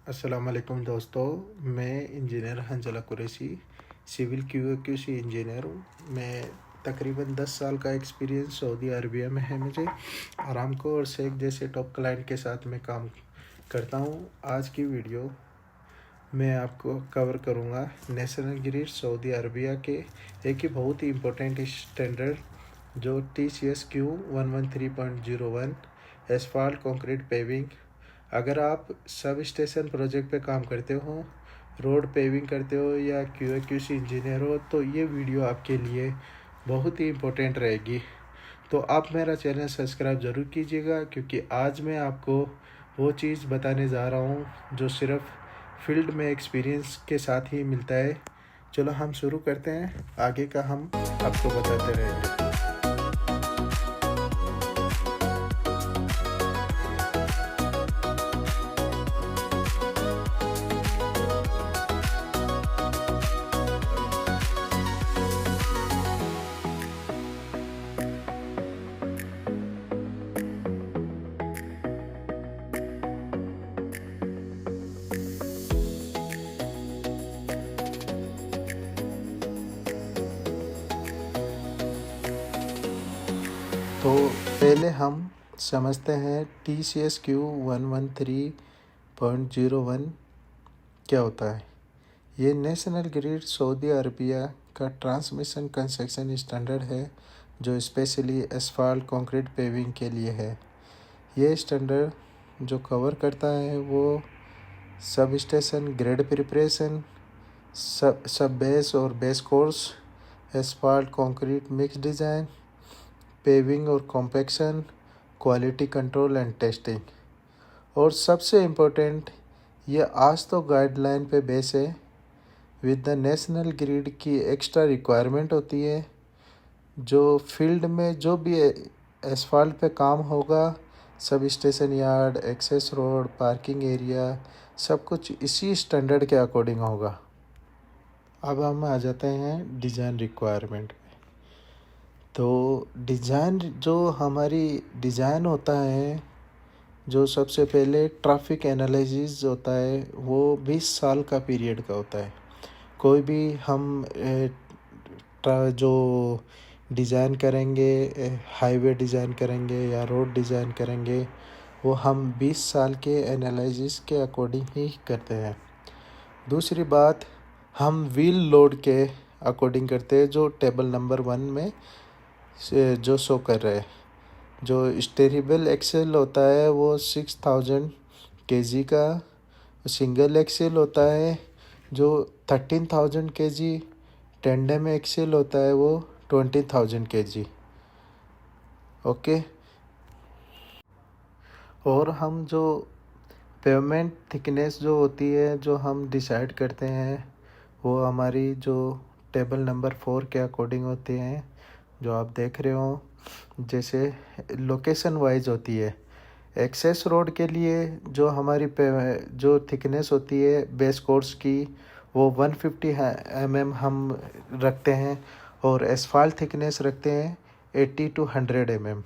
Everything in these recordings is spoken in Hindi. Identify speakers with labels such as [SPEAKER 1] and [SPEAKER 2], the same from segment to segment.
[SPEAKER 1] अस्सलाम वालेकुम दोस्तों। मैं engineer Hanzala Qureshi, civil QC engineer हूँ। मैं तकरीबन 10 साल का एक्सपीरियंस सऊदी अरबिया में है मुझे। आरामको और शेख जैसे टॉप क्लाइंट के साथ मैं काम करता हूँ। आज की वीडियो मैं आपको कवर करूँगा नेशनल ग्रिड सऊदी अरबिया के एक ही बहुत ही इम्पोर्टेंट स्टैंडर्ड जो TCS-Q113.01 एसफाल्ट कंक्रीट पेविंग। अगर आप सब स्टेशन प्रोजेक्ट पे काम करते हो, रोड पेविंग करते हो या QA/QC इंजीनियर हो तो ये वीडियो आपके लिए बहुत ही इम्पोर्टेंट रहेगी। तो आप मेरा चैनल सब्सक्राइब ज़रूर कीजिएगा, क्योंकि आज मैं आपको वो चीज़ बताने जा रहा हूँ जो सिर्फ फील्ड में एक्सपीरियंस के साथ ही मिलता है। चलो हम शुरू करते हैं, आगे का हम आपको बताते रहेंगे। तो पहले हम समझते हैं TCS-Q113.01 क्या होता है। ये नेशनल ग्रिड सऊदी अरबिया का ट्रांसमिशन कंस्ट्रक्शन स्टैंडर्ड है जो स्पेशली एसफाल्ट कंक्रीट पेविंग के लिए है। ये स्टैंडर्ड जो कवर करता है वो सब स्टेशन ग्रेड प्रिपरेशन, सब बेस और base course, asphalt concrete mix design, paving और compaction, quality control and testing. और सबसे इम्पोर्टेंट, ये आज तो गाइडलाइन पे बेस है। विद द नेशनल ग्रिड की एक्स्ट्रा रिक्वायरमेंट होती है। जो फील्ड में जो भी एसफाल्ट पे काम होगा, substation yard, access road, parking area, सब कुछ इसी स्टैंडर्ड के अकॉर्डिंग होगा। अब हम आ जाते हैं डिज़ाइन रिक्वायरमेंट। तो डिज़ाइन जो हमारी डिज़ाइन होता है, जो सबसे पहले ट्रैफिक एनालिसिस होता है, वो 20 साल का पीरियड का होता है। कोई भी हम जो डिज़ाइन करेंगे, हाईवे डिज़ाइन करेंगे या रोड डिज़ाइन करेंगे, वो हम 20 साल के एनालिसिस के अकॉर्डिंग ही करते हैं। दूसरी बात, हम व्हील लोड के अकॉर्डिंग करते हैं, जो टेबल नंबर 1 में जो शो कर रहे हैं। जो स्टेरेबल एक्सेल होता है वो 6000 kg का, सिंगल एक्सेल होता है जो 13,000 kg, टेंडम एक्सेल होता है वो 20,000 kg। ओके। और हम जो पेवमेंट थिकनेस जो होती है, जो हम डिसाइड करते हैं, वो हमारी जो टेबल नंबर 4 के अकॉर्डिंग होते हैं, जो आप देख रहे हो। जैसे लोकेशन वाइज होती है। एक्सेस रोड के लिए जो हमारी जो थिकनेस होती है बेस कोर्स की, वो 150 mm हम रखते हैं, और एसफाल्ट थिकनेस रखते हैं 80 to 100 mm।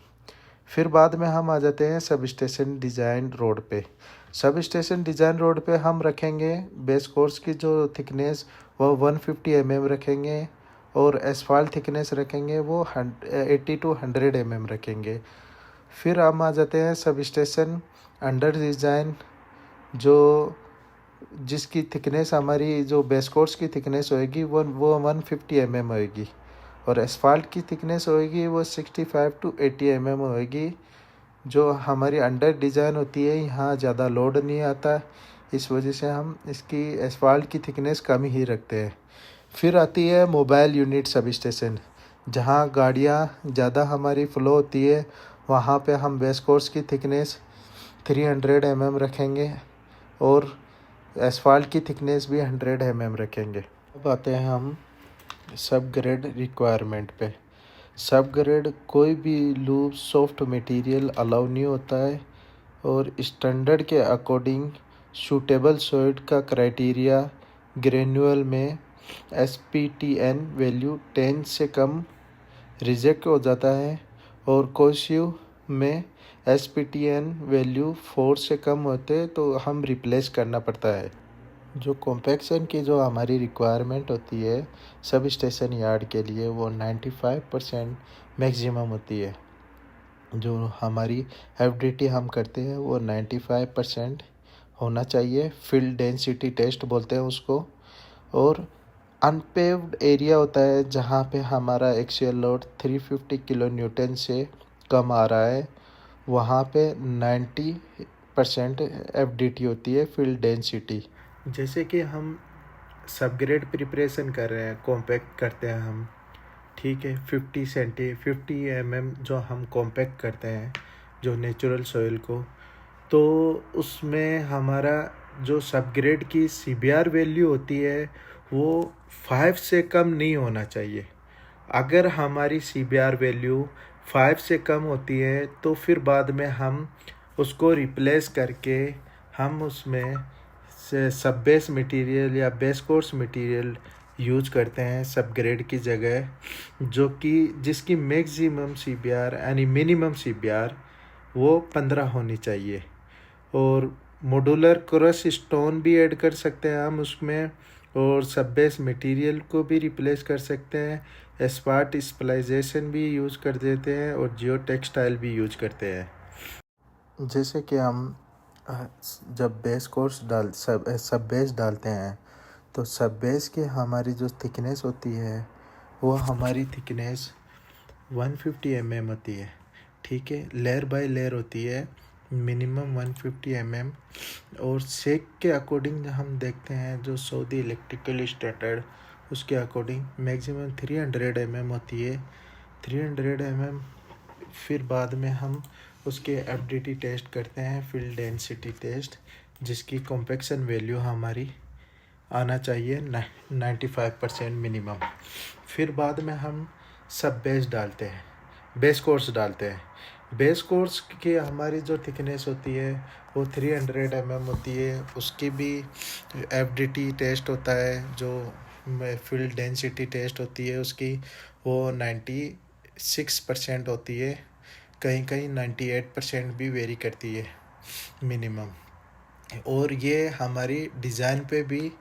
[SPEAKER 1] फिर बाद में हम आ जाते हैं सब स्टेशन डिज़ाइन रोड पे। सब स्टेशन डिज़ाइन रोड पे हम रखेंगे बेस कोर्स की जो थिकनेस वो 150 mm रखेंगे, और एसफाल्ट थिकनेस रखेंगे वो 80 to 100 mm रखेंगे। फिर हम आ जाते हैं सब स्टेशन अंडर डिज़ाइन, जो जिसकी थिकनेस हमारी जो बेस कोर्स की थिकनेस होएगी वो 150 mm होएगी, और एसफाल्ट की थिकनेस होएगी वो 65 to 80 mm होएगी। जो हमारी अंडर डिज़ाइन होती है, यहाँ ज़्यादा लोड नहीं आता, इस वजह से हम इसकी एसफाल्ट की थिकनेस कम ही रखते हैं। फिर आती है मोबाइल यूनिट सब स्टेशन, जहाँ गाड़ियाँ ज़्यादा हमारी फ़्लो होती है, वहाँ पे हम बेस कोर्स की थिकनेस 300 mm रखेंगे, और एसफाल्ट की थिकनेस भी 100 mm रखेंगे। अब आते हैं हम सब ग्रेड रिक्वायरमेंट पे। सब ग्रेड कोई भी लूज सॉफ्ट मटेरियल अलाउ नहीं होता है, और स्टैंडर्ड के अकॉर्डिंग सूटेबल सॉइड का क्राइटेरिया ग्रेनुअल में SPTN वैल्यू 10 से कम रिजेक्ट हो जाता है, और कोशिव में SPTN वैल्यू 4 से कम होते तो हम रिप्लेस करना पड़ता है। जो कॉम्पैक्शन की जो हमारी रिक्वायरमेंट होती है सब स्टेशन यार्ड के लिए वो 95% मैक्सिमम होती है। जो हमारी FDT हम करते हैं वो 95% होना चाहिए। फील्ड डेंसिटी टेस्ट बोलते हैं उसको। और अनपेव्ड एरिया होता है जहाँ पे हमारा एक्सियल लोड 350 किलो न्यूटन से कम आ रहा है, वहाँ पे 90% FDT होती है, फील्ड डेंसिटी। जैसे कि हम सबग्रेड प्रिपरेशन कर रहे हैं, कॉम्पैक्ट करते हैं हम, ठीक है, 50 mm जो हम कॉम्पैक्ट करते हैं जो नेचुरल सॉइल को, तो उसमें हमारा जो सबग्रेड की CBR वैल्यू होती है वो 5 से कम नहीं होना चाहिए। अगर हमारी CBR वैल्यू 5 से कम होती है तो फिर बाद में हम उसको रिप्लेस करके हम उसमें से सब बेस मटेरियल या बेस कोर्स मटेरियल यूज करते हैं सबग्रेड की जगह, जो कि जिसकी मैक्सिमम CBR यानी मिनिमम CBR वो 15 होनी चाहिए। और मॉड्यूलर क्रश स्टोन भी ऐड कर सकते हैं हम उसमें, और सब बेस मटेरियल को भी रिप्लेस कर सकते हैं, एस्पार्ट स्प्लाइजेशन भी यूज कर देते हैं और जियो टेक्सटाइल भी यूज करते हैं। जैसे कि हम जब बेस कोर्स सब बेस डालते हैं तो सब बेस की हमारी जो थिकनेस होती है वो हमारी थिकनेस 150 mm होती है, ठीक है, लेयर बाय लेयर होती है, मिनिमम 150 mm। और सेक के अकॉर्डिंग हम देखते हैं जो सऊदी इलेक्ट्रिकल स्टैंडर्ड उसके अकॉर्डिंग मैक्सिमम 300 mm होती है, 300 mm। फिर बाद में हम उसके FDT टेस्ट करते हैं, फील्ड डेंसिटी टेस्ट, जिसकी कॉम्पैक्शन वैल्यू हमारी आना चाहिए 95% मिनिमम। फिर बाद में हम सब बेस डालते हैं, बेस कोर्स डालते हैं। बेस कोर्स की हमारी जो थिकनेस होती है वो 300 mm होती है, उसकी भी FDT टेस्ट होता है, जो फील्ड डेंसिटी टेस्ट होती है उसकी वो 96% होती है, कहीं कहीं 98% भी वेरी करती है मिनिमम। और ये हमारी डिज़ाइन पे भी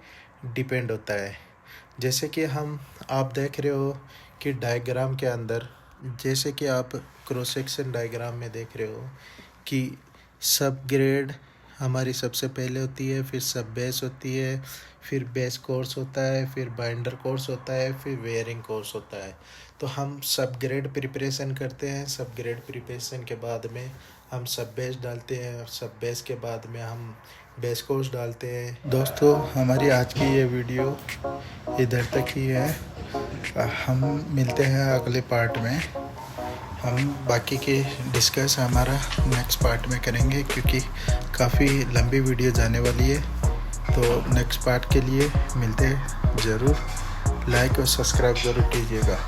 [SPEAKER 1] डिपेंड होता है। जैसे कि आप देख रहे हो कि डायग्राम के अंदर, जैसे कि आप क्रॉस सेक्शन डायग्राम में देख रहे हो कि सब ग्रेड हमारी सबसे पहले होती है, फिर सब बेस होती है, फिर बेस कोर्स होता है, फिर बाइंडर कोर्स होता है, फिर वेयरिंग कोर्स होता है। तो हम सब ग्रेड प्रिपरेशन करते हैं, सब ग्रेड प्रिपरेशन के बाद में हम सब बेस डालते हैं, और सब बेस के बाद में हम बेस कोर्स डालते हैं। दोस्तों, हमारी आज की ये वीडियो इधर तक ही है। हम मिलते हैं अगले पार्ट में। हम बाकी के डिस्कस हमारा नेक्स्ट पार्ट में करेंगे, क्योंकि काफ़ी लंबी वीडियो जाने वाली है। तो नेक्स्ट पार्ट के लिए मिलते हैं, ज़रूर लाइक और सब्सक्राइब ज़रूर कीजिएगा।